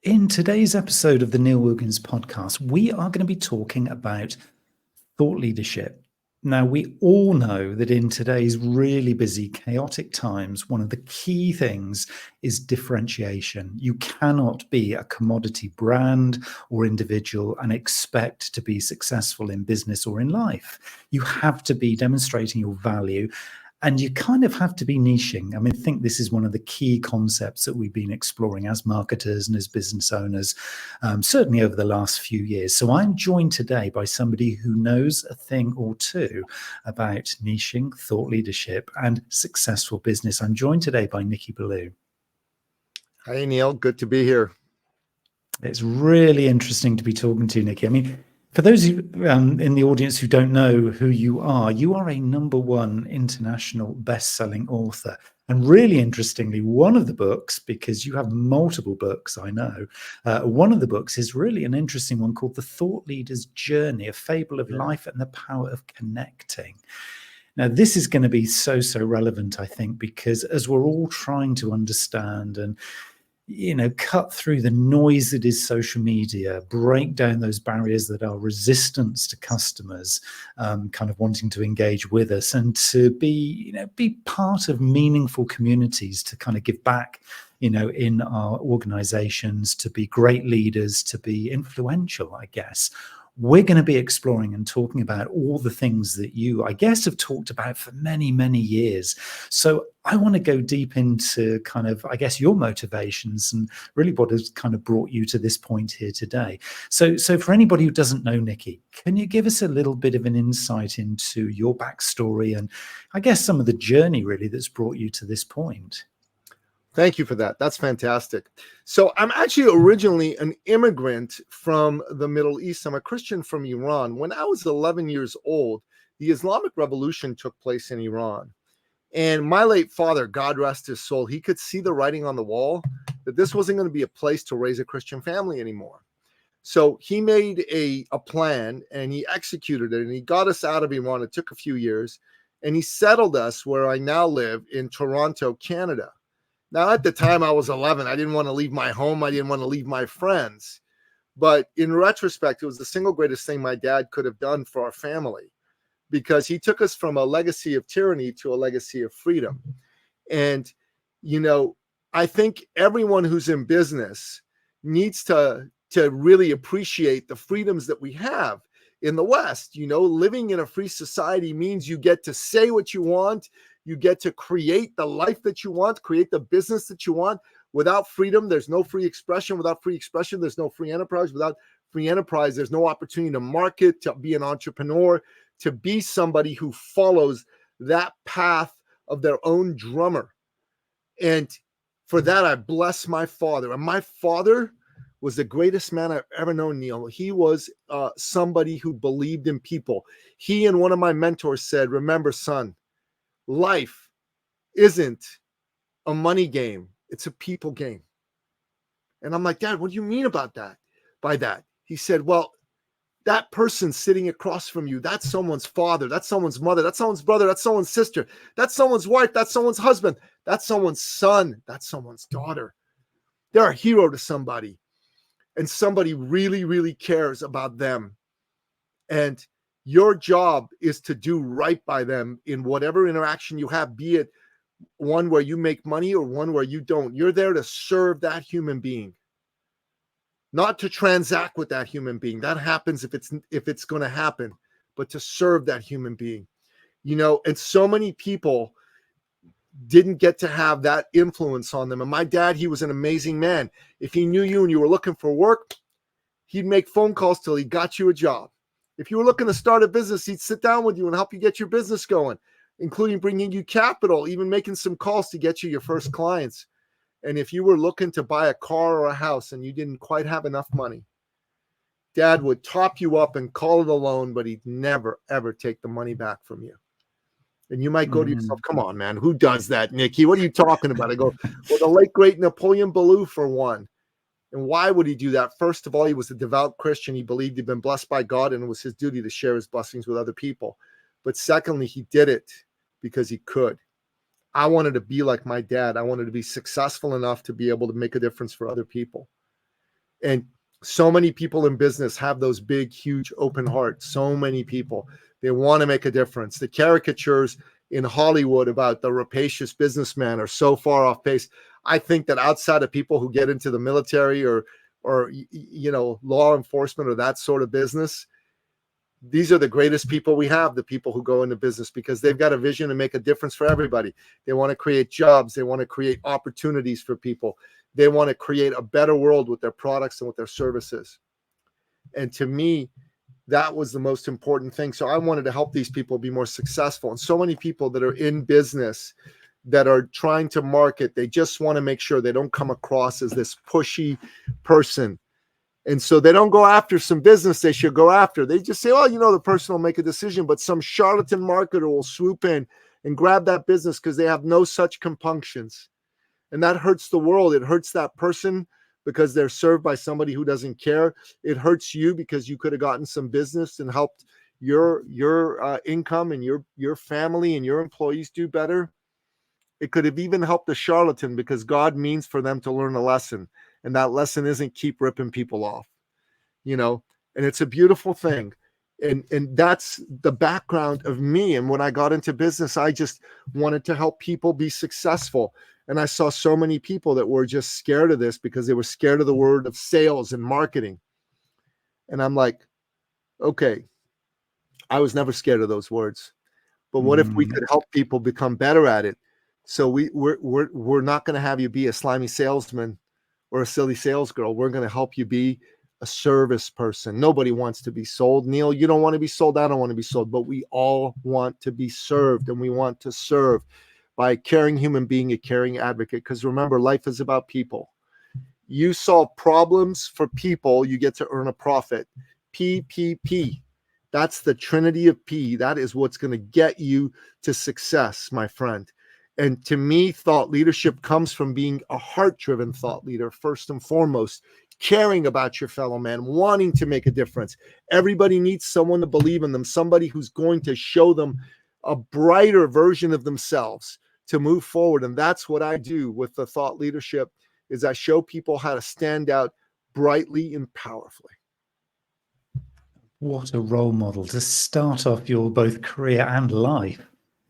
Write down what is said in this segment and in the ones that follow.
In today's episode of the Neil Wilkins podcast, we are going to be talking about thought leadership. Now, we all know that in today's really busy, chaotic times, one of the key things is differentiation. You cannot be a commodity brand or individual and expect to be successful in business or in life. You have to be demonstrating your value. And you kind of have to be niching. I mean, I think this is one of the key concepts that we've been exploring as marketers and as business owners, certainly over the last few years. So I'm joined today by somebody who knows a thing or two about niching, thought leadership, and successful business. I'm joined today by Nicky, Billou. Hey, Neil. Good to be here. It's really interesting to be talking to you, Nicky. I mean, for those of you in the audience who don't know who you are a #1 international best-selling author. And really interestingly, one of the books, because you have multiple books, I know, one of the books is really an interesting one called The Thought Leader's Journey, a fable of life and the power of connecting. Now, this is going to be so relevant, I think, because as we're all trying to understand and cut through the noise that is social media, break down those barriers that are resistance to customers kind of wanting to engage with us, and to be part of meaningful communities, to kind of give back in our organizations, to be great leaders, to be influential, I guess. We're going to be exploring and talking about all the things that you, I guess, have talked about for many years. So I want to go deep into kind of, I guess, your motivations and really what has kind of brought you to this point here today. So for anybody who doesn't know Nicky, can you give us a little bit of an insight into your backstory and I guess some of the journey really that's brought you to this point? Thank you for that. That's fantastic. So I'm actually originally an immigrant from the Middle East. I'm a Christian from Iran. When I was 11 years old, the Islamic Revolution took place in Iran. And my late father, God rest his soul, he could see the writing on the wall that this wasn't going to be a place to raise a Christian family anymore. So he made a plan and he executed it and he got us out of Iran. It took a few years and he settled us where I now live in Toronto, Canada. Now, at the time I was 11, I didn't want to leave my home. I didn't want to leave my friends. But in retrospect, it was the single greatest thing my dad could have done for our family, because he took us from a legacy of tyranny to a legacy of freedom. And, I think everyone who's in business needs to really appreciate the freedoms that we have in the West. Living in a free society means you get to say what you want. You get to create the life that you want, create the business that you want. Without freedom, there's no free expression. Without free expression, there's no free enterprise. Without free enterprise, there's no opportunity to market, to be an entrepreneur, to be somebody who follows that path of their own drummer. And for that, I bless my father. And my father was the greatest man I've ever known, Neil. He was somebody who believed in people. He and one of my mentors said, "Remember, son, life isn't a money game. It's a people game." And I'm like, "Dad, what do you mean about that? By that?" He said, "Well, that person sitting across from you, that's someone's father, that's someone's mother, that's someone's brother, that's someone's sister, that's someone's wife, that's someone's husband, that's someone's son, that's someone's daughter. They're a hero to somebody. And somebody really cares about them. And your job is to do right by them in whatever interaction you have, be it one where you make money or one where you don't. You're there to serve that human being, not to transact with that human being. That happens if it's going to happen, but to serve that human being. And so many people didn't get to have that influence on them. And my dad, he was an amazing man. If he knew you and you were looking for work, he'd make phone calls till he got you a job. If you were looking to start a business, he'd sit down with you and help you get your business going, including bringing you capital, even making some calls to get you your first clients. And if you were looking to buy a car or a house and you didn't quite have enough money, Dad would top you up and call it a loan, but he'd never, ever take the money back from you. And you might go to yourself, "Come on, man, who does that, Nicky? What are you talking about?" I go, "Well, the late, great Napoleon Billou, for one." And why would he do that? First of all, he was a devout Christian. He believed he'd been blessed by God, and it was his duty to share his blessings with other people. But secondly, he did it because he could. I wanted to be like my dad. I wanted to be successful enough to be able to make a difference for other people. And so many people in business have those big, huge, open hearts. So many people, they want to make a difference. The caricatures in Hollywood about the rapacious businessman are so far off base. I think that outside of people who get into the military or law enforcement or that sort of business, these are the greatest people we have, the people who go into business, because they've got a vision to make a difference for everybody. They want to create jobs. They want to create opportunities for people. They want to create a better world with their products and with their services. And to me, that was the most important thing. So I wanted to help these people be more successful. And so many people that are in business that are trying to market, they just want to make sure they don't come across as this pushy person. And so they don't go after some business they should go after. They just say, oh, the person will make a decision, but some charlatan marketer will swoop in and grab that business because they have no such compunctions. And that hurts the world. It hurts that person because they're served by somebody who doesn't care. It hurts you because you could have gotten some business and helped your income and your family and your employees do better. It could have even helped the charlatan because God means for them to learn a lesson. And that lesson isn't keep ripping people off, and it's a beautiful thing. And that's the background of me. And when I got into business, I just wanted to help people be successful. And I saw so many people that were just scared of this because they were scared of the word of sales and marketing. And I'm like, okay, I was never scared of those words. But what if we could help people become better at it? So we're not going to have you be a slimy salesman or a silly sales girl. We're going to help you be a service person. Nobody wants to be sold. Neil, you don't want to be sold. I don't want to be sold, but we all want to be served, and we want to serve by a caring human being, a caring advocate. Because remember, life is about people. You solve problems for people, you get to earn a profit. PPP. That's the Trinity of P. That is what's going to get you to success, my friend. And to me, thought leadership comes from being a heart-driven thought leader, first and foremost, caring about your fellow man, wanting to make a difference. Everybody needs someone to believe in them, somebody who's going to show them a brighter version of themselves to move forward. And that's what I do with the thought leadership, is I show people how to stand out brightly and powerfully. What a role model to start off your both career and life,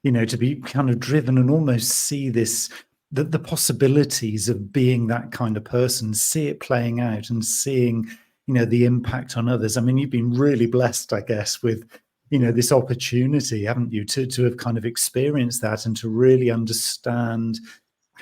to be kind of driven and almost see this, the possibilities of being that kind of person, see it playing out and seeing, the impact on others. I mean, you've been really blessed, I guess, with, this opportunity, haven't you, to have kind of experienced that and to really understand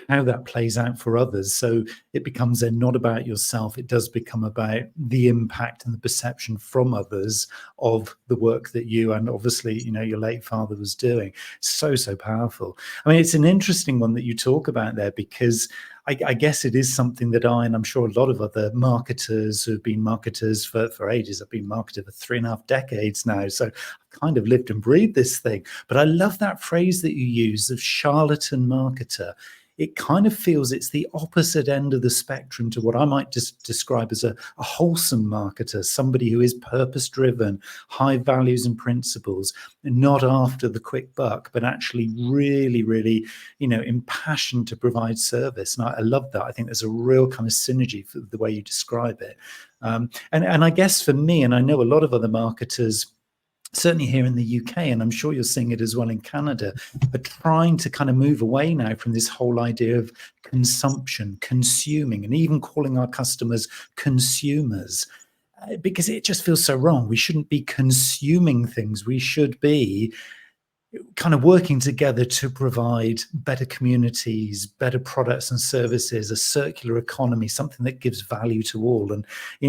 how that plays out for others. So it becomes then not about yourself. It does become about the impact and the perception from others of the work that you and obviously, your late father was doing. So powerful. I mean, it's an interesting one that you talk about there, because I guess it is something that and I'm sure a lot of other marketers who've been marketers for ages. I've been marketer for 3.5 decades now. So I've kind of lived and breathed this thing. But I love that phrase that you use of charlatan marketer. It kind of feels it's the opposite end of the spectrum to what I might just describe as a wholesome marketer, somebody who is purpose-driven, high values and principles, and not after the quick buck, but actually really, really, impassioned to provide service. And I love that. I think there's a real kind of synergy for the way you describe it. And I guess for me, and I know a lot of other marketers, certainly here in the UK, and I'm sure you're seeing it as well in Canada, are trying to kind of move away now from this whole idea of consumption, consuming, and even calling our customers consumers, because it just feels so wrong. We shouldn't be consuming things. We should be kind of working together to provide better communities, better products and services, a circular economy, something that gives value to all. And,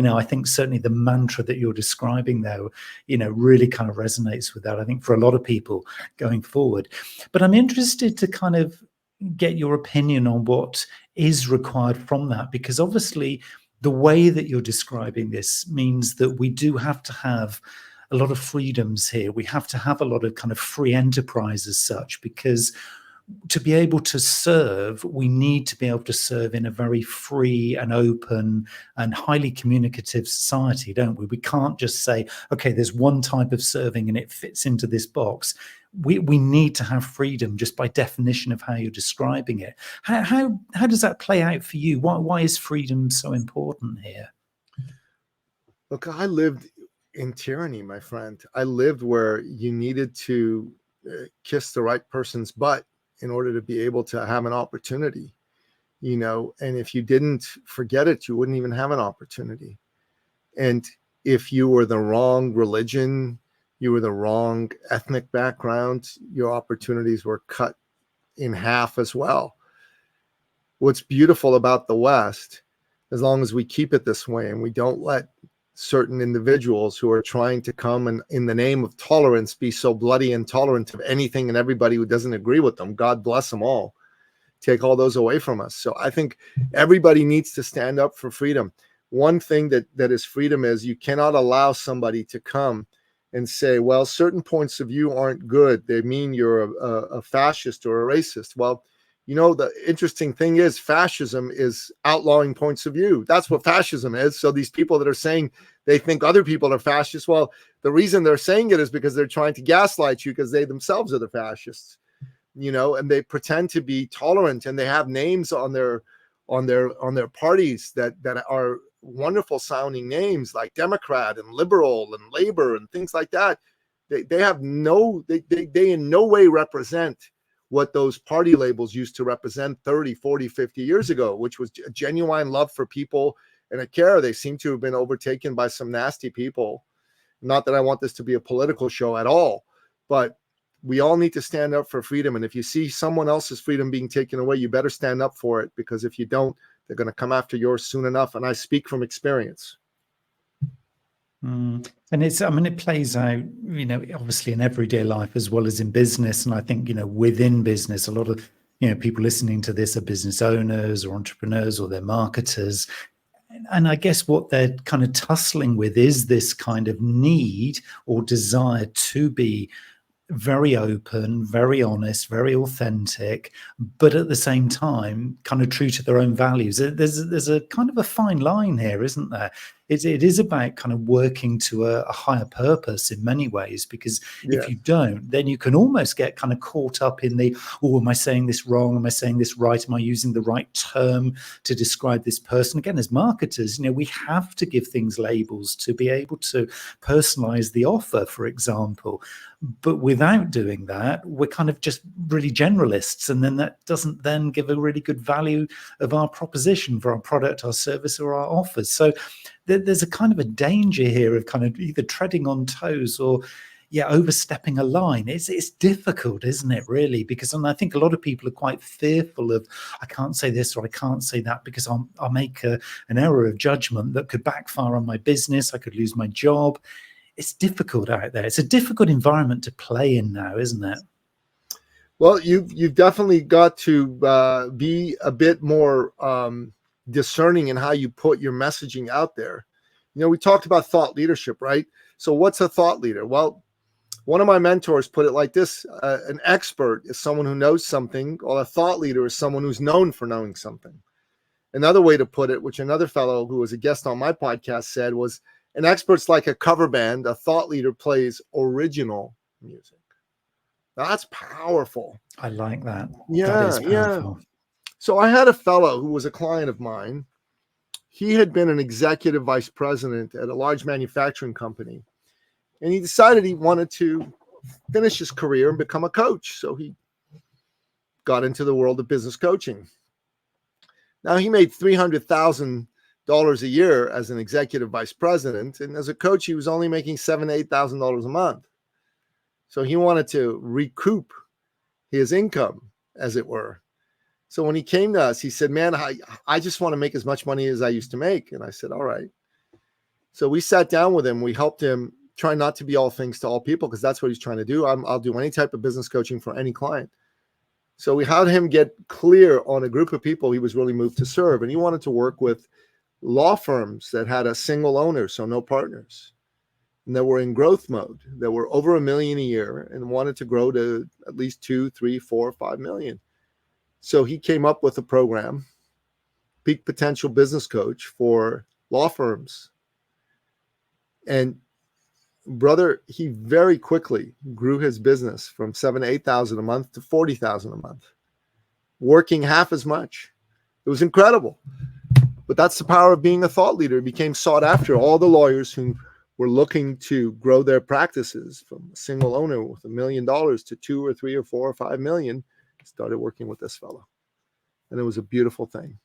I think certainly the mantra that you're describing there, really kind of resonates with that, I think, for a lot of people going forward. But I'm interested to kind of get your opinion on what is required from that, because obviously the way that you're describing this means that we do have to have a lot of freedoms here. We have to have a lot of kind of free enterprise as such, because to be able to serve, we need to be able to serve in a very free and open and highly communicative society, don't we? We can't just say, okay, there's one type of serving and it fits into this box. We need to have freedom just by definition of how you're describing it. How does that play out for you? Why is freedom so important here? Look, I lived in tyranny, my friend. I lived where you needed to kiss the right person's butt in order to be able to have an opportunity, and if you didn't forget it, you wouldn't even have an opportunity. And if you were the wrong religion, you were the wrong ethnic background, your opportunities were cut in half as well. What's beautiful about the West, as long as we keep it this way and we don't let certain individuals who are trying to come and in the name of tolerance be so bloody intolerant of anything and everybody who doesn't agree with them, God bless them all, take all those away from us. So I think everybody needs to stand up for freedom. One thing that is freedom is you cannot allow somebody to come and say, well, certain points of view aren't good. They mean you're a fascist or a racist. Well, the interesting thing is fascism is outlawing points of view. That's what fascism is. So these people that are saying they think other people are fascists, well, the reason they're saying it is because they're trying to gaslight you because they themselves are the fascists, and they pretend to be tolerant, and they have names on their parties that are wonderful sounding names like Democrat and Liberal and Labor and things like that. They have they in no way represent what those party labels used to represent 30, 40, 50 years ago, which was a genuine love for people and a care. They seem to have been overtaken by some nasty people. Not that I want this to be a political show at all, but we all need to stand up for freedom. And if you see someone else's freedom being taken away, you better stand up for it, because if you don't, they're going to come after yours soon enough. And I speak from experience. And it plays out, obviously in everyday life as well as in business. And I think, within business, a lot of, people listening to this are business owners or entrepreneurs, or they're marketers. And I guess what they're kind of tussling with is this kind of need or desire to be very open, very honest, very authentic, but at the same time, kind of true to their own values. There's a kind of a fine line here, isn't there? It is about kind of working to a higher purpose in many ways, because if you don't, then you can almost get kind of caught up in the, oh, am I saying this wrong? Am I saying this right? Am I using the right term to describe this person? Again, as marketers, we have to give things labels to be able to personalize the offer, for example. But without doing that, we're kind of just really generalists. And then that doesn't then give a really good value of our proposition for our product, our service, or our offers. So there's a kind of a danger here of kind of either treading on toes or overstepping a line. It's difficult, isn't it, really? Because I think a lot of people are quite fearful of, I can't say this or I can't say that because I'll make an error of judgment that could backfire on my business. I could lose my job. It's difficult out there. It's a difficult environment to play in now, isn't it? Well, you've definitely got to be a bit more discerning in how you put your messaging out there. We talked about thought leadership, right? So what's a thought leader? Well, one of my mentors put it like this: an expert is someone who knows something, while a thought leader is someone who's known for knowing something. Another way to put it, which another fellow who was a guest on my podcast said, was an expert's like a cover band. A thought leader plays original music. Now, that's powerful. I like that. Yeah, that is powerful. Yeah. So I had a fellow who was a client of mine. He had been an executive vice president at a large manufacturing company, and he decided he wanted to finish his career and become a coach. So he got into the world of business coaching. Now, he made $300,000 a year as an executive vice president, and as a coach, he was only making $7,000 to $8,000 a month. So he wanted to recoup his income, as it were. So when he came to us, he said, man, I just want to make as much money as I used to make. And I said, all right. So we sat down with him. We helped him try not to be all things to all people, because that's what he's trying to do. I'll do any type of business coaching for any client. So we had him get clear on a group of people he was really moved to serve. And he wanted to work with law firms that had a single owner, so no partners, and that were in growth mode, that were over $1 million a year and wanted to grow to at least 2, 3, 4, 5 million. So he came up with a program, Peak Potential Business Coach, for law firms. And brother, he very quickly grew his business from $7,000 to $8,000 a month to $40,000 a month, working half as much. It was incredible. But that's the power of being a thought leader. It became sought after. All the lawyers who were looking to grow their practices from a single owner with $1 million to 2 or 3 or 4 or 5 million started working with this fellow. And it was a beautiful thing.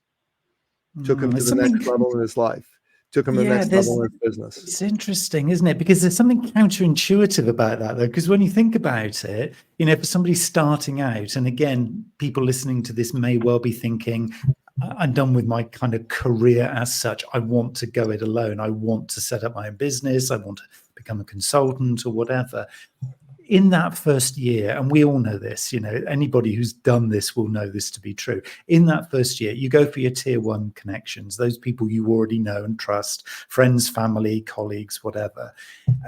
Took him to the next level in his life. Took him to the next level in his business. It's interesting, isn't it? Because there's something counterintuitive about that, though. Because when you think about it, you know, for somebody starting out, and again, people listening to this may well be thinking, I'm done with my kind of career as such. I want to go it alone. I want to set up my own business. I want to become a consultant or whatever. In that first year, and we all know this, you know, anybody who's done this will know this to be true. In that first year, you go for your tier one connections, those people you already know and trust, friends, family, colleagues, whatever.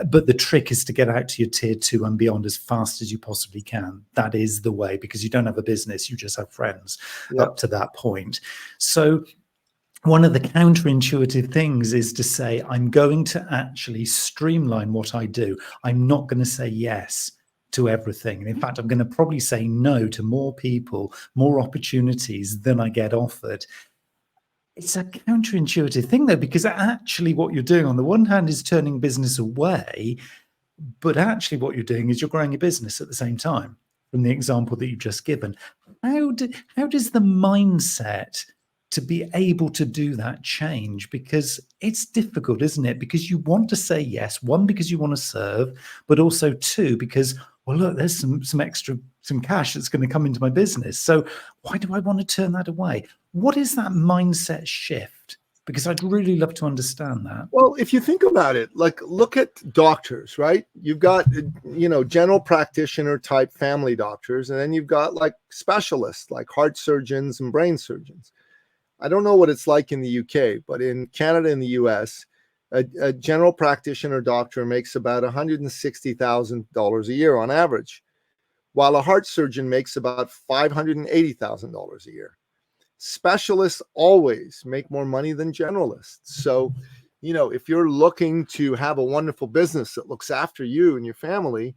But the trick is to get out to your tier two and beyond as fast as you possibly can. That is the way, because you don't have a business, you just have friends up to that point. So one of the counterintuitive things is to say, I'm going to actually streamline what I do. I'm not going to say yes to everything. And in fact, I'm going to probably say no to more people, more opportunities than I get offered. It's a counterintuitive thing, though, because actually what you're doing on the one hand is turning business away, but actually what you're doing is you're growing your business at the same time, from the example that you've just given. How does the mindset to be able to do that change? Because it's difficult, isn't it? Because you want to say yes, one, because you want to serve, but also two, because, well, look, there's some cash that's going to come into my business. So why do I want to turn that away? What is that mindset shift? Because I'd really love to understand that. Well, if you think about it, like, look at doctors, right? You've got, you know, general practitioner type family doctors, and then you've got like specialists like heart surgeons and brain surgeons. I don't know what it's like in the UK, but in Canada and the US, a general practitioner doctor makes about $160,000 a year on average, while a heart surgeon makes about $580,000 a year. Specialists always make more money than generalists. So, you know, if you're looking to have a wonderful business that looks after you and your family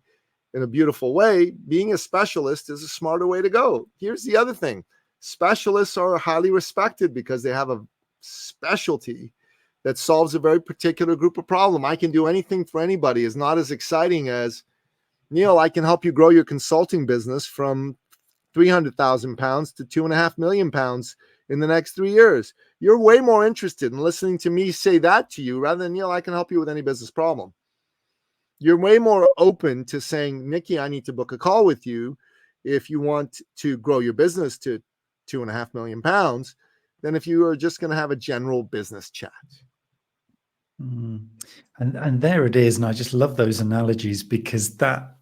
in a beautiful way, being a specialist is a smarter way to go. Here's the other thing. Specialists are highly respected because they have a specialty that solves a very particular group of problem. I can do anything for anybody is not as exciting as, Neil, I can help you grow your consulting business from 300,000 pounds to 2.5 million pounds in the next 3 years. You're way more interested in listening to me say that to you rather than, Neil, I can help you with any business problem. You're way more open to saying, Nicky, I need to book a call with you if you want to grow your business to 2.5 million pounds than if you are just going to have a general business chat. And there it is. And I just love those analogies, because that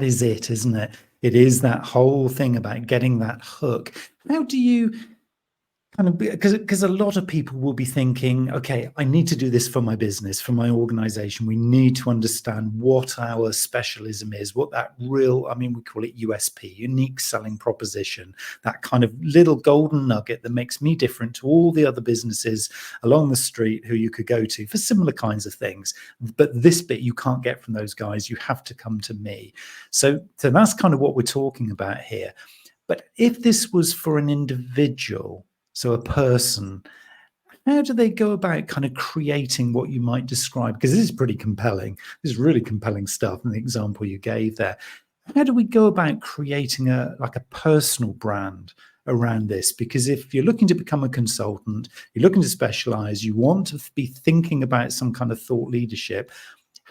is it, isn't it? It is that whole thing about getting that hook. How do you kind of, because a lot of people will be thinking, okay, I need to do this for my business, for my organization. We need to understand what our specialism is, what that real, I mean, we call it USP, unique selling proposition, that kind of little golden nugget that makes me different to all the other businesses along the street who you could go to for similar kinds of things. But this bit you can't get from those guys. You have to come to me. So that's kind of what we're talking about here. But if this was for an individual, so a person, how do they go about kind of creating what you might describe? Because this is pretty compelling. This is really compelling stuff in the example you gave there. How do we go about creating a personal brand around this? Because if you're looking to become a consultant, you're looking to specialize, you want to be thinking about some kind of thought leadership,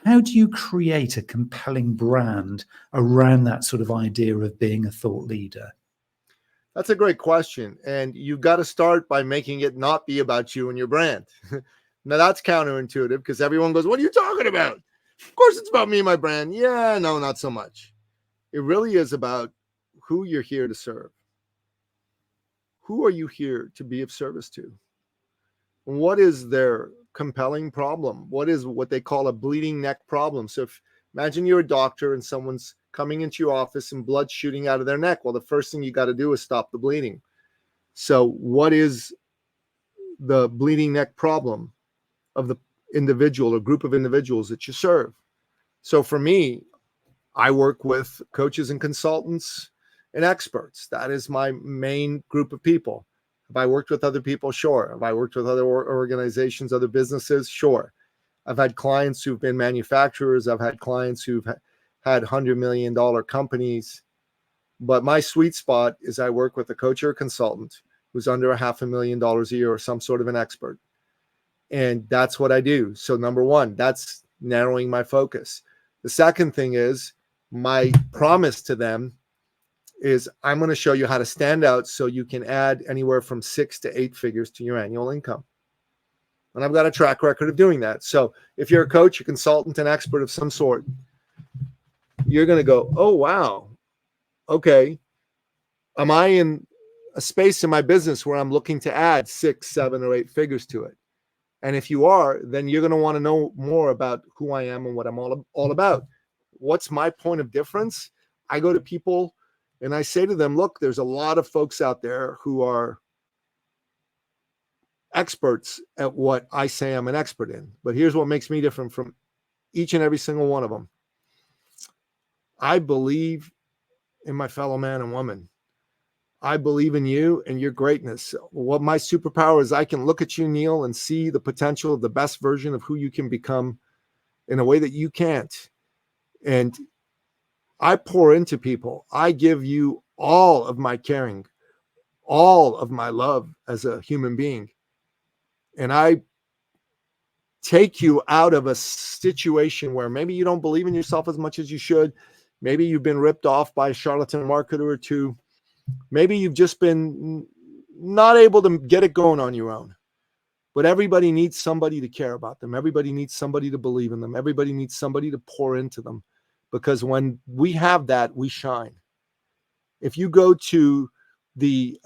how do you create a compelling brand around that sort of idea of being a thought leader? That's a great question. And you've got to start by making it not be about you and your brand. Now, that's counterintuitive because everyone goes, what are you talking about? Of course, it's about me and my brand. Yeah, no, not so much. It really is about who you're here to serve. Who are you here to be of service to? What is their compelling problem? What is what they call a bleeding neck problem? So imagine you're a doctor and someone's coming into your office and blood shooting out of their neck. Well, the first thing you got to do is stop the bleeding. So what is the bleeding neck problem of the individual or group of individuals that you serve? So for me, I work with coaches and consultants and experts. That is my main group of people. Have I worked with other people? Sure. Have I worked with other organizations, other businesses? Sure. I've had clients who've been manufacturers. I've had clients who've had $100 million companies. But my sweet spot is I work with a coach or a consultant who's under $500,000 a year or some sort of an expert. And that's what I do. So number one, that's narrowing my focus. The second thing is my promise to them is I'm going to show you how to stand out so you can add anywhere from 6 to 8 figures to your annual income. And I've got a track record of doing that. So if you're a coach, a consultant, an expert of some sort, you're going to go, oh, wow. Okay. Am I in a space in my business where I'm looking to add 6, 7, or 8 figures to it? And if you are, then you're going to want to know more about who I am and what I'm all about. What's my point of difference? I go to people and I say to them, look, there's a lot of folks out there who are experts at what I say I'm an expert in. But here's what makes me different from each and every single one of them. I believe in my fellow man and woman. I believe in you and your greatness. What my superpower is, I can look at you, Neil, and see the potential of the best version of who you can become in a way that you can't. And I pour into people. I give you all of my caring, all of my love as a human being. And I take you out of a situation where maybe you don't believe in yourself as much as you should. Maybe you've been ripped off by a charlatan marketer or two. Maybe you've just been not able to get it going on your own. But everybody needs somebody to care about them. Everybody needs somebody to believe in them. Everybody needs somebody to pour into them. Because when we have that, we shine. If you go to the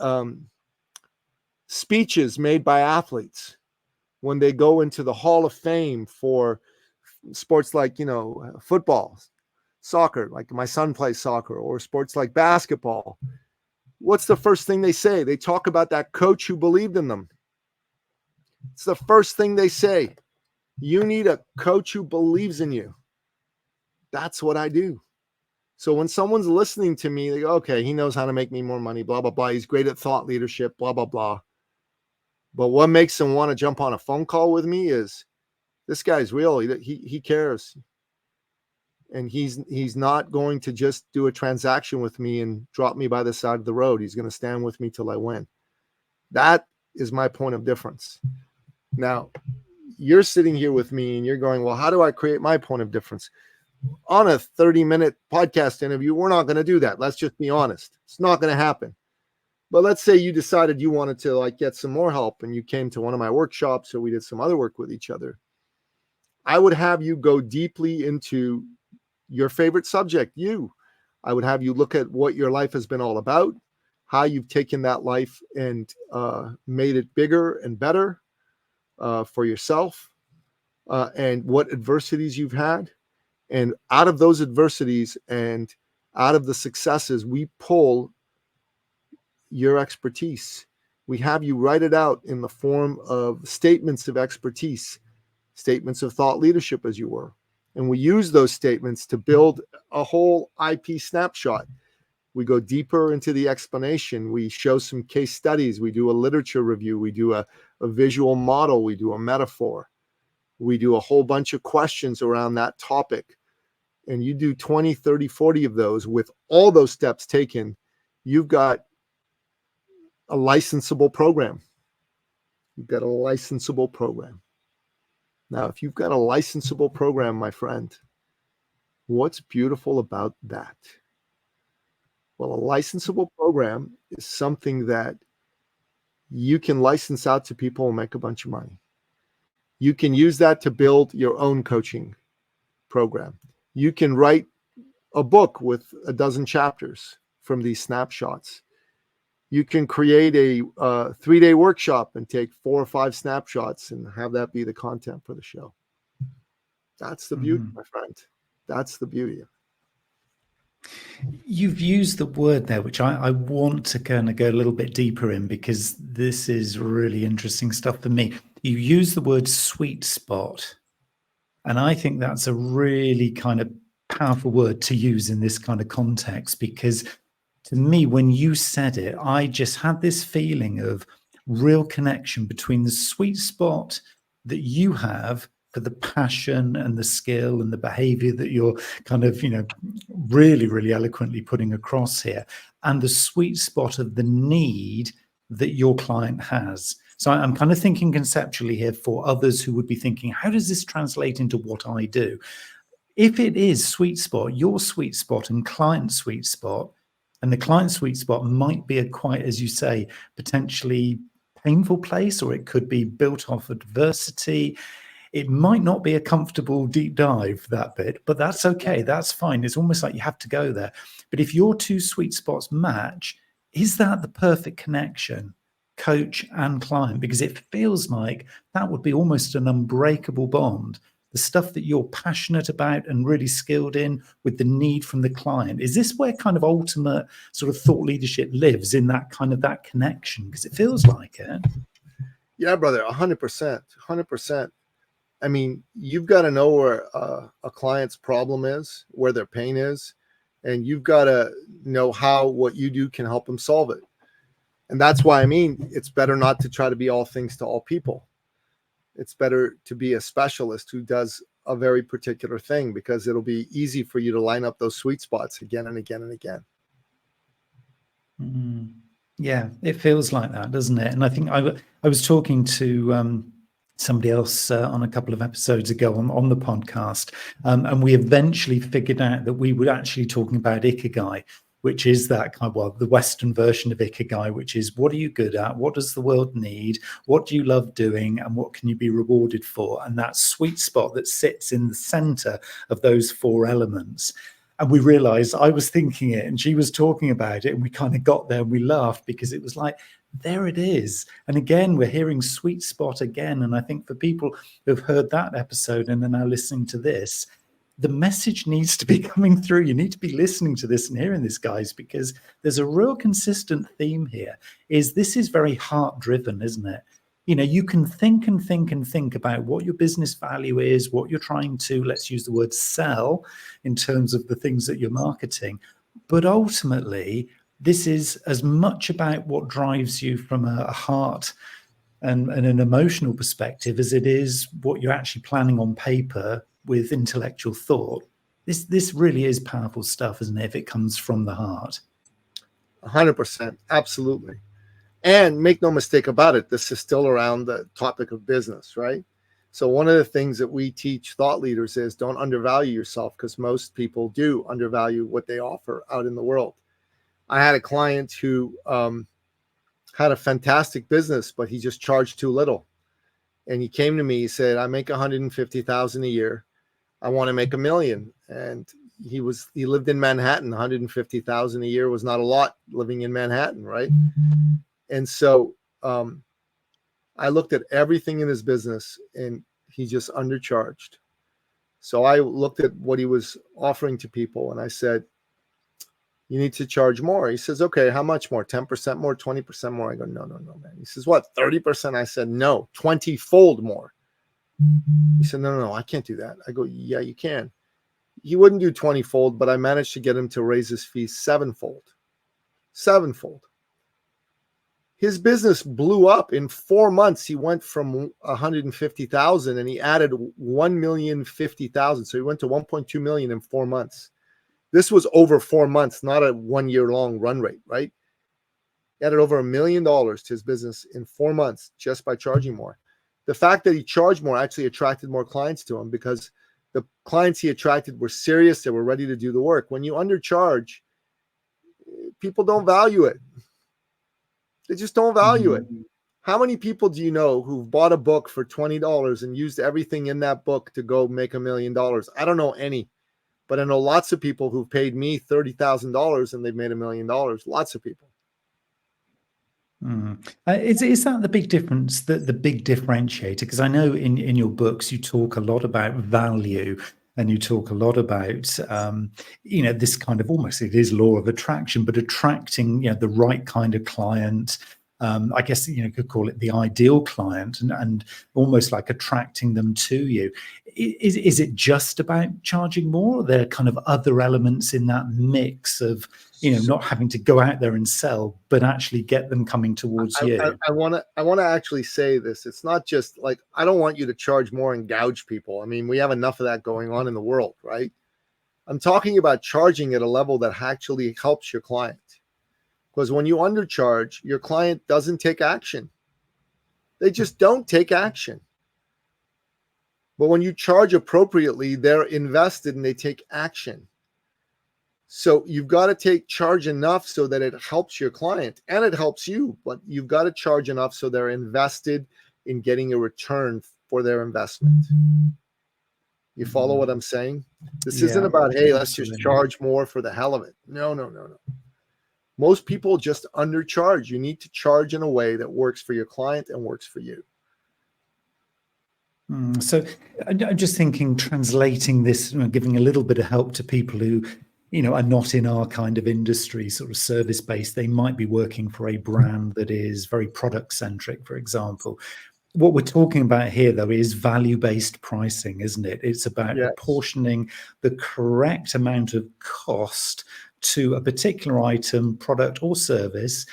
speeches made by athletes when they go into the Hall of Fame for sports like, football, soccer, like my son plays soccer, or sports like basketball, what's the first thing they say? They talk about that coach who believed in them. It's the first thing they say. You need a coach who believes in you. That's what I do. So when someone's listening to me, they go, okay, he knows how to make me more money, blah, blah, blah. He's great at thought leadership, blah, blah, blah. But what makes them want to jump on a phone call with me is this guy's real. He cares. And he's not going to just do a transaction with me and drop me by the side of the road. He's going to stand with me till I win. That is my point of difference. Now, you're sitting here with me and you're going, well, how do I create my point of difference? On a 30-minute podcast interview, we're not going to do that. Let's just be honest. It's not going to happen. But let's say you decided you wanted to get some more help and you came to one of my workshops or we did some other work with each other. I would have you go deeply into your favorite subject, you. I would have you look at what your life has been all about, how you've taken that life and made it bigger and better for yourself, and what adversities you've had. And out of those adversities and out of the successes, we pull your expertise. We have you write it out in the form of statements of expertise, statements of thought leadership, as you were. And we use those statements to build a whole IP snapshot. We go deeper into the explanation. We show some case studies. We do a literature review. We do a visual model. We do a metaphor. We do a whole bunch of questions around that topic. And you do 20, 30, 40 of those with all those steps taken, you've got a licensable program. You've got a licensable program. Now, if you've got a licensable program, my friend, what's beautiful about that? Well, a licensable program is something that you can license out to people and make a bunch of money. You can use that to build your own coaching program. You can write a book with a dozen chapters from these snapshots. You can create a 3-day workshop and take 4 or 5 snapshots and have that be the content for the show. That's the beauty, my friend. That's the beauty. You've used the word there, which I want to kind of go a little bit deeper in, because this is really interesting stuff for me. You use the word sweet spot. And I think that's a really kind of powerful word to use in this kind of context, because to me, when you said it, I just had this feeling of real connection between the sweet spot that you have for the passion and the skill and the behavior that you're kind of, really, really eloquently putting across here, and the sweet spot of the need that your client has. So I'm kind of thinking conceptually here for others who would be thinking, how does this translate into what I do? If it is sweet spot, your sweet spot and client sweet spot, and the client sweet spot might be a quite, as you say, potentially painful place, or it could be built off adversity. It might not be a comfortable deep dive, that bit, but that's okay. That's fine. It's almost like you have to go there. But if your two sweet spots match, is that the perfect connection, coach and client? Because it feels like that would be almost an unbreakable bond. The stuff that you're passionate about and really skilled in with the need from the client. Is this where kind of ultimate sort of thought leadership lives, in that kind of that connection? Because it feels like it. Yeah, brother, 100%, 100%. I mean, you've got to know where a client's problem is, where their pain is, and you've got to know how what you do can help them solve it. And that's why, I mean, it's better not to try to be all things to all people. It's better to be a specialist who does a very particular thing, because it'll be easy for you to line up those sweet spots again and again and again. Yeah, it feels like that, doesn't it? And I think I was talking to somebody else on a couple of episodes ago on the podcast, and we eventually figured out that we were actually talking about Ikigai, which is that kind of, well, the Western version of Ikigai, which is, what are you good at? What does the world need? What do you love doing? And what can you be rewarded for? And that sweet spot that sits in the center of those four elements. And we realized, I was thinking it and she was talking about it, and we kind of got there and we laughed, because it was like, there it is. And again, we're hearing sweet spot again. And I think for people who've heard that episode and are now listening to this, the message needs to be coming through. You need to be listening to this and hearing this, guys, because there's a real consistent theme here. This is very heart driven, isn't it? You can think and think and think about what your business value is, what you're trying to, let's use the word sell, in terms of the things that you're marketing. But ultimately, this is as much about what drives you from a heart and an emotional perspective as it is what you're actually planning on paper with intellectual thought. This really is powerful stuff, isn't it, if it comes from the heart? 100%, absolutely. And make no mistake about it, this is still around the topic of business, right? So one of the things that we teach thought leaders is, don't undervalue yourself, because most people do undervalue what they offer out in the world. I had a client who had a fantastic business, but he just charged too little. And he came to me, he said, I make $150,000 a year. I want to make $1 million. And he lived in Manhattan. $150,000 a year was not a lot living in Manhattan, right? And so I looked at everything in his business, and he just undercharged. So I looked at what he was offering to people, and I said, you need to charge more. He says, okay, how much more? 10% more, 20% more? I go, no, man. He says, what, 30%? I said, no, 20-fold more. He said, no, I can't do that. I go, yeah, you can. He wouldn't do 20-fold, but I managed to get him to raise his fees 7-fold. 7-fold. His business blew up in 4 months. He went from 150,000 and he added 1,050,000. So he went to 1.2 million in 4 months. This was over 4 months, not a 1 year long run rate, right? He added over $1 million to his business in 4 months just by charging more. The fact that he charged more actually attracted more clients to him, because the clients he attracted were serious. They were ready to do the work. When you undercharge, people don't value it. They just don't value it. How many people do you know who've bought a book for $20 and used everything in that book to go make $1 million? I don't know any, but I know lots of people who've paid me $30,000 and they've made $1 million. Lots of people. Is that the big difference, the big differentiator? Because I know in your books you talk a lot about value, and you talk a lot about this kind of, almost, it is law of attraction, but attracting the right kind of client, I guess, you could call it the ideal client, and almost like attracting them to you. Is it just about charging more? Or are there kind of other elements in that mix of, not having to go out there and sell, but actually get them coming towards you? I want to actually say this. It's not just like, I don't want you to charge more and gouge people. I mean, we have enough of that going on in the world, right? I'm talking about charging at a level that actually helps your client. Because when you undercharge, your client doesn't take action. They just don't take action. But when you charge appropriately, they're invested and they take action. So you've got to charge enough so that it helps your client and it helps you, but you've got to charge enough so they're invested in getting a return for their investment. You follow what I'm saying? This isn't about, hey, let's just charge more for the hell of it. No. Most people just undercharge. You need to charge in a way that works for your client and works for you. So I'm just thinking, translating this, giving a little bit of help to people who, are not in our kind of industry, sort of service based. They might be working for a brand that is very product centric, for example. What we're talking about here, though, is value-based pricing, isn't it? It's about apportioning the correct amount of cost to a particular item, product, or service,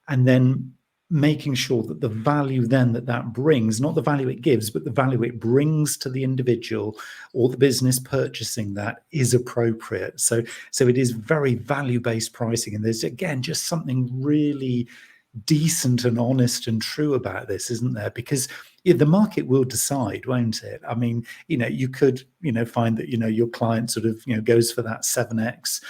and then making sure that the value then that brings, not the value it gives, but the value it brings to the individual or the business purchasing that, is appropriate. So it is very value-based pricing. And there's, again, just something really decent and honest and true about this, isn't there? Because the market will decide, won't it? I mean, you could, find that, your client sort of, goes for that 7x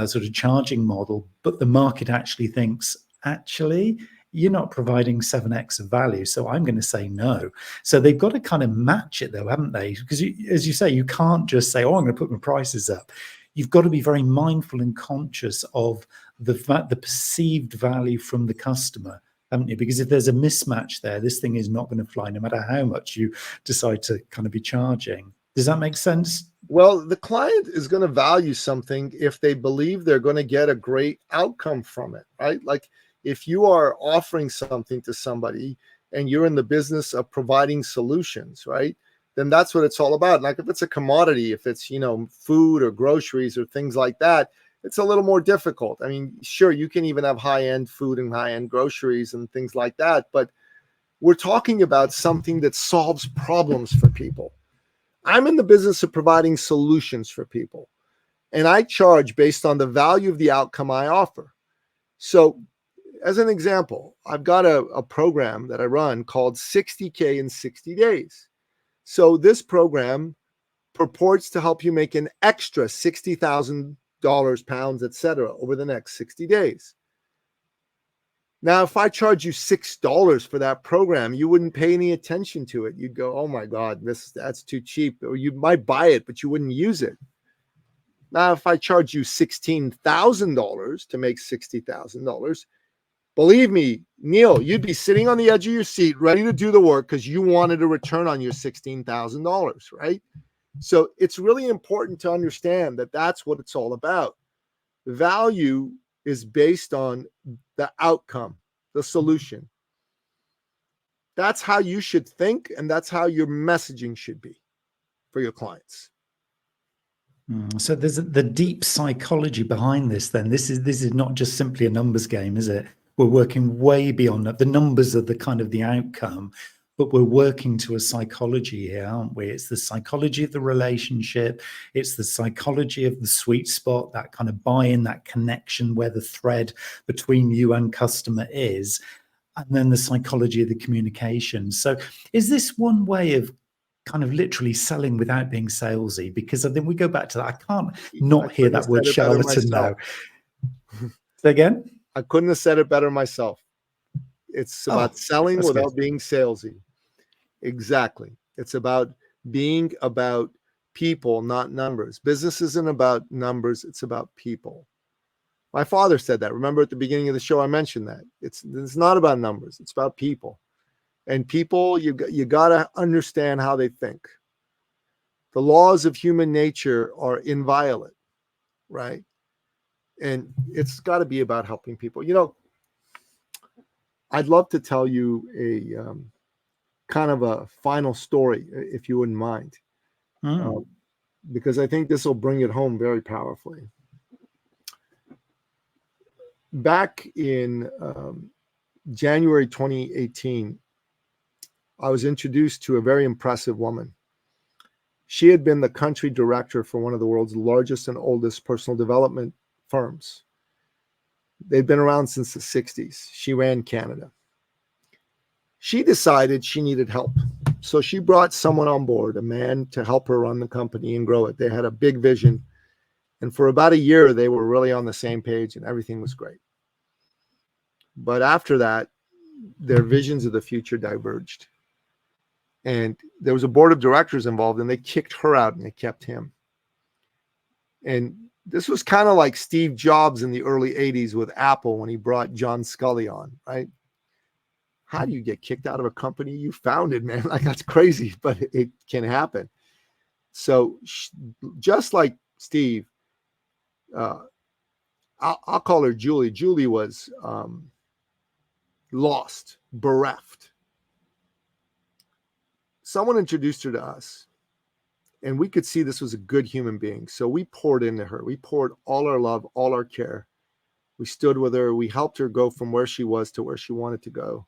sort of charging model, but the market actually thinks, actually, you're not providing 7x of value, so I'm going to say no. So they've got to kind of match it, though, haven't they? Because as you say, you can't just say, oh, I'm going to put my prices up. You've got to be very mindful and conscious of the perceived value from the customer, haven't you? Because if there's a mismatch there, this thing is not going to fly, no matter how much you decide to kind of be charging. Does that make sense? Well, the client is going to value something if they believe they're going to get a great outcome from it, right? Like, if you are offering something to somebody and you're in the business of providing solutions, right? Then that's what it's all about. Like, if it's a commodity, if it's, food or groceries or things like that, it's a little more difficult. I mean, sure, you can even have high-end food and high-end groceries and things like that, but we're talking about something that solves problems for people. I'm in the business of providing solutions for people, and I charge based on the value of the outcome I offer. So, as an example, I've got a program that I run called 60K in 60 days. So this program purports to help you make an extra $60,000, pounds, etc. over the next 60 days. Now, if I charge you $6 for that program, you wouldn't pay any attention to it. You'd go, oh my God, that's too cheap. Or you might buy it, but you wouldn't use it. Now, if I charge you $16,000 to make $60,000, believe me, Neil, you'd be sitting on the edge of your seat, ready to do the work because you wanted a return on your $16,000, right? So it's really important to understand that that's what it's all about. Value is based on the outcome, the solution. That's how you should think, and that's how your messaging should be for your clients. So there's the deep psychology behind this. Then this is not just simply a numbers game, is it? We're working way beyond that. The numbers are the kind of the outcome, but we're working to a psychology here, aren't we? It's the psychology of the relationship. It's the psychology of the sweet spot, that kind of buy-in, that connection where the thread between you and customer is, and then the psychology of the communication. So is this one way of kind of literally selling without being salesy? Because I think we go back to that. I can't not hear that word charlatan now. Say again? I couldn't have said it better myself. It's about selling without being salesy. Exactly. It's about being about people, not numbers. Business isn't about numbers. It's about people. My father said that. Remember at the beginning of the show, I mentioned that. It's not about numbers. It's about people. And people, you got to understand how they think. The laws of human nature are inviolate, right? And it's got to be about helping people. I'd love to tell you a kind of a final story, if you wouldn't mind, because I think this will bring it home very powerfully. Back in January 2018, I was introduced to a very impressive woman. She had been the country director for one of the world's largest and oldest personal development firms. They'd been around since the 60s. She ran Canada. She decided she needed help. So she brought someone on board, a man, to help her run the company and grow it. They had a big vision. And for about a year, they were really on the same page and everything was great. But after that, their visions of the future diverged. And there was a board of directors involved, and they kicked her out and they kept him. And this was kind of like Steve Jobs in the early 80s with Apple when he brought John Scully on, right? How do you get kicked out of a company you founded, man? Like, that's crazy, but it can happen. So just like Steve, I'll call her Julie. Julie was lost, bereft. Someone introduced her to us, and we could see this was a good human being. So we poured into her. We poured all our love, all our care. We stood with her. We helped her go from where she was to where she wanted to go.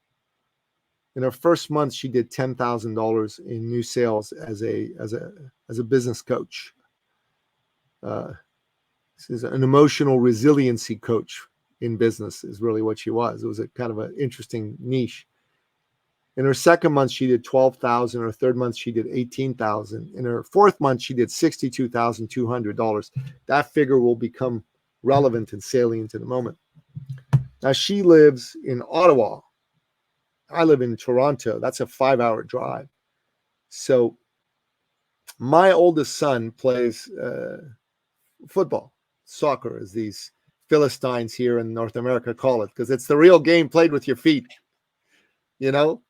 In her first month, she did $10,000 in new sales as a business coach. This is an emotional resiliency coach in business, is really what she was. It was a kind of an interesting niche. In her second month, she did $12,000. Her third month, she did $18,000. In her fourth month, she did $62,200. That figure will become relevant and salient in a moment. Now, she lives in Ottawa. I live in Toronto. That's a 5-hour drive. So my oldest son plays football, soccer, as these Philistines here in North America call it, because it's the real game played with your feet. You know,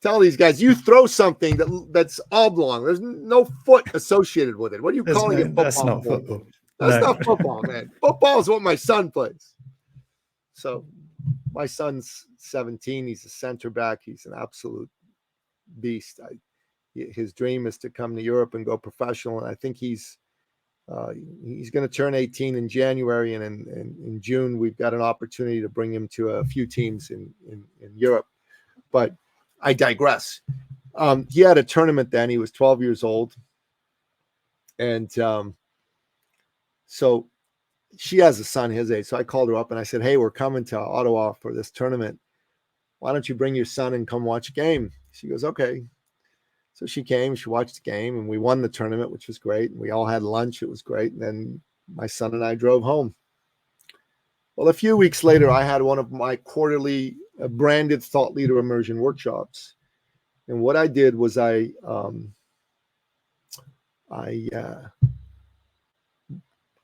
tell these guys, you throw something that's oblong. There's no foot associated with it. What are you calling it? Football? That's not football. That's not football, man. Football is what my son plays. So my son's 17. He's a center back. He's an absolute beast. His dream is to come to Europe and go professional. And I think he's going to turn 18 in January. And in June, we've got an opportunity to bring him to a few teams in Europe. But I digress. He had a tournament then. He was 12 years old. And so she has a son his age. So I called her up and I said, hey, we're coming to Ottawa for this tournament. Why don't you bring your son and come watch a game? She goes, okay. So she came, she watched the game, and we won the tournament, which was great. And we all had lunch. It was great. And then my son and I drove home. Well, a few weeks later, I had one of my quarterly branded thought leader immersion workshops. And what I did was I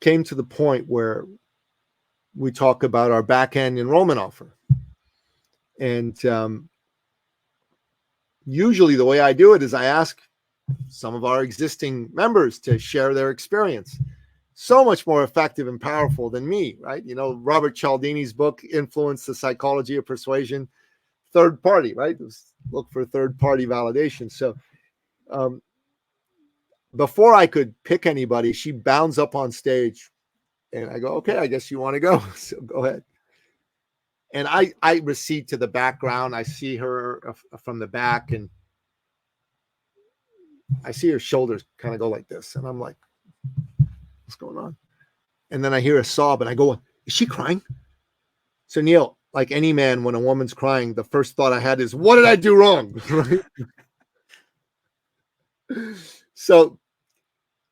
came to the point where we talk about our back-end enrollment offer. And usually the way I do it is I ask some of our existing members to share their experience. So much more effective and powerful than me, right? You know, Robert Cialdini's book, Influence, the Psychology of Persuasion, third party, right? Look for third party validation. So before I could pick anybody, she bounds up on stage and I go, okay, I guess you want to go. So go ahead. And I recede to the background. I see her from the back and I see her shoulders kind of go like this. And I'm like, what's going on? And then I hear a sob and I go, is she crying? So Neil, like any man, when a woman's crying, the first thought I had is, what did I do wrong? Right? So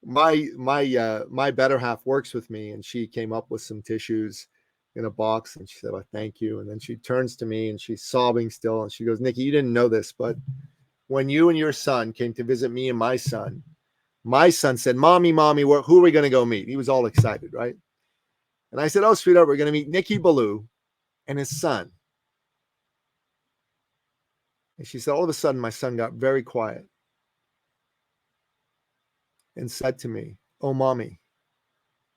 my better half works with me, and she came up with some tissues in a box, and she said, well, thank you. And then she turns to me and she's sobbing still, and she goes, Nicky, you didn't know this, but when you and your son came to visit me and my son said, Mommy, who are we going to go meet? He was all excited, right? And I said, oh, sweetheart, we're going to meet Nicky Billou and his son. And she said, all of a sudden, my son got very quiet and said to me, oh, Mommy,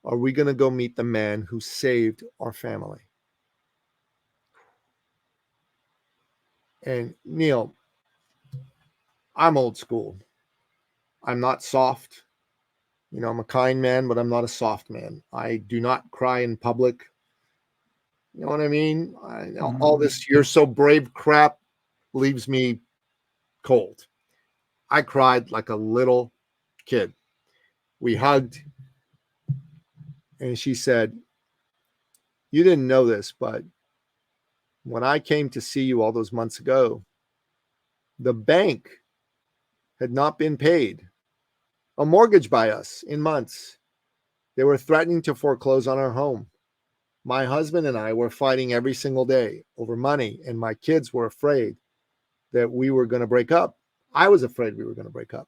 are we going to go meet the man who saved our family? And Neil, I'm old school. I'm not soft. I'm a kind man, but I'm not a soft man. I do not cry in public. You know what I mean? All this "you're so brave" crap leaves me cold. I cried like a little kid. We hugged, and she said, "You didn't know this, but when I came to see you all those months ago, the bank had not been paid a mortgage by us in months. They were threatening to foreclose on our home. My husband and I were fighting every single day over money, and my kids were afraid that we were going to break up. I was afraid we were going to break up.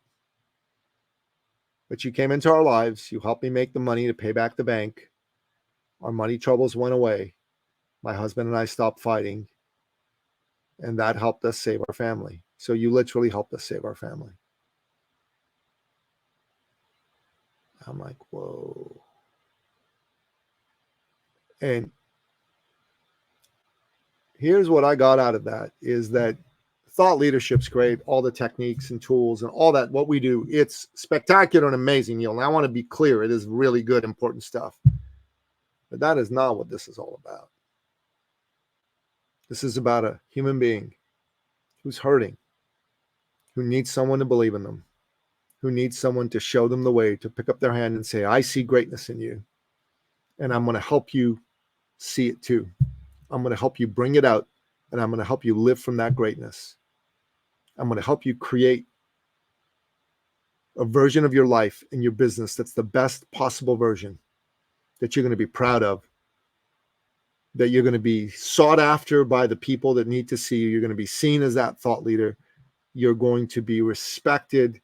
But you came into our lives. You helped me make the money to pay back the bank. Our money troubles went away. My husband and I stopped fighting, and that helped us save our family. So you literally helped us save our family." I'm like, whoa. And here's what I got out of that is that thought leadership's great, all the techniques and tools and all that, what we do, it's spectacular and amazing, Neil. And I want to be clear, it is really good, important stuff. But that is not what this is all about. This is about a human being who's hurting, who needs someone to believe in them, who needs someone to show them the way, to pick up their hand and say, "I see greatness in you, and I'm going to help you see it too. I'm going to help you bring it out, and I'm going to help you live from that greatness. I'm going to help you create a version of your life and your business that's the best possible version, that you're going to be proud of, that you're going to be sought after by the people that need to see you. You're going to be seen as that thought leader. You're going to be respected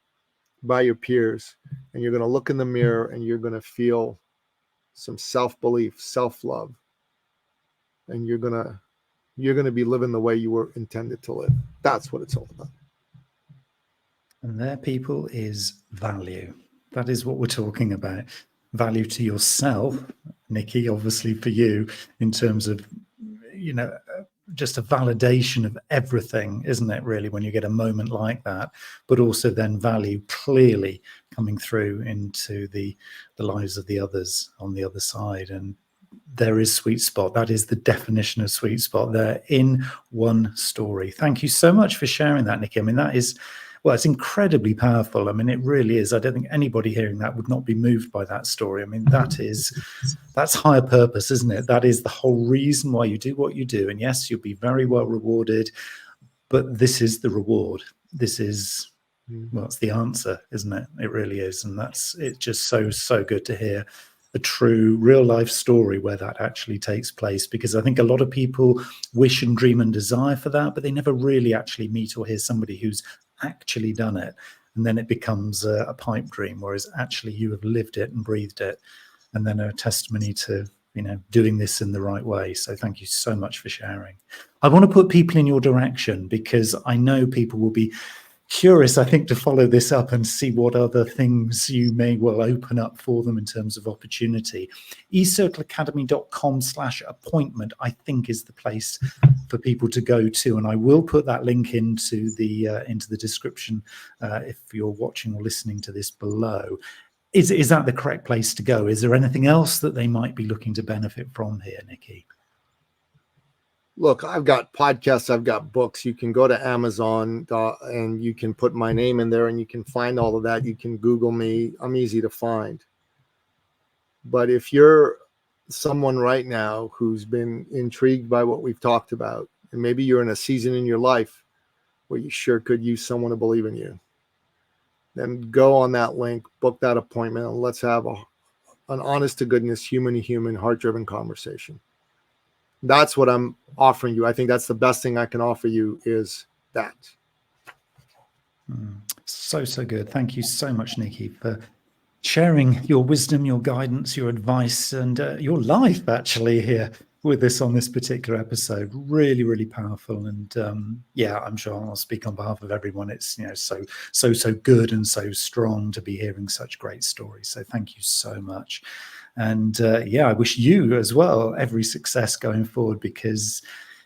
by your peers, and you're going to look in the mirror and you're going to feel some self-belief, self-love, and you're going to be living the way you were intended to live." That's what it's all about. And there, people, is value. That is what we're talking about. Value to yourself, Nicky, obviously for you, in terms of, just a validation of everything, isn't it, really, when you get a moment like that? But also then value clearly coming through into the lives of the others on the other side. And there is sweet spot. That is the definition of sweet spot there in one story. Thank you so much for sharing that, Nicky. I mean, that is, well, it's incredibly powerful. I mean, it really is. I don't think anybody hearing that would not be moved by that story. I mean, that's higher purpose, isn't it? That is the whole reason why you do what you do. And yes, you'll be very well rewarded, but this is the reward. This is, well, it's the answer, isn't it? It really is. And it's just so good to hear a true real life story where that actually takes place, because I think a lot of people wish and dream and desire for that, but they never really actually meet or hear somebody who's actually done it. And then it becomes a pipe dream, whereas actually you have lived it and breathed it, and then a testimony to, doing this in the right way. So thank you so much for sharing. I want to put people in your direction, because I know people will be curious, I think, to follow this up and see what other things you may well open up for them in terms of opportunity. eCircleacademy.com/appointment, I think, is the place for people to go to. And I will put that link into the description if you're watching or listening to this below. Is that the correct place to go? Is there anything else that they might be looking to benefit from here, Nicky? Look, I've got podcasts, I've got books. You can go to Amazon and you can put my name in there and you can find all of that. You can Google me. I'm easy to find. But if you're someone right now who's been intrigued by what we've talked about, and maybe you're in a season in your life where you sure could use someone to believe in you, then go on that link, book that appointment, and let's have an honest to goodness, human to human, heart-driven conversation. That's what I'm offering you. I think that's the best thing I can offer you, is that. So good. Thank you so much, Nicky, for sharing your wisdom, your guidance, your advice, and your life actually here with us on this particular episode. Really powerful. And I'm sure I'll speak on behalf of everyone. It's so good and so strong to be hearing such great stories. So thank you so much. And I wish you as well every success going forward, because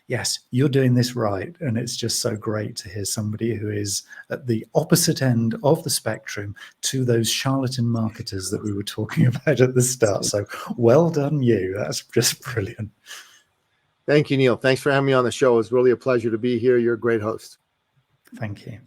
yes, you're doing this right. And it's just so great to hear somebody who is at the opposite end of the spectrum to those charlatan marketers that we were talking about at the start. So well done, you. That's just brilliant. Thank you, Neil. Thanks for having me on the show. It was really a pleasure to be here. You're a great host. Thank you.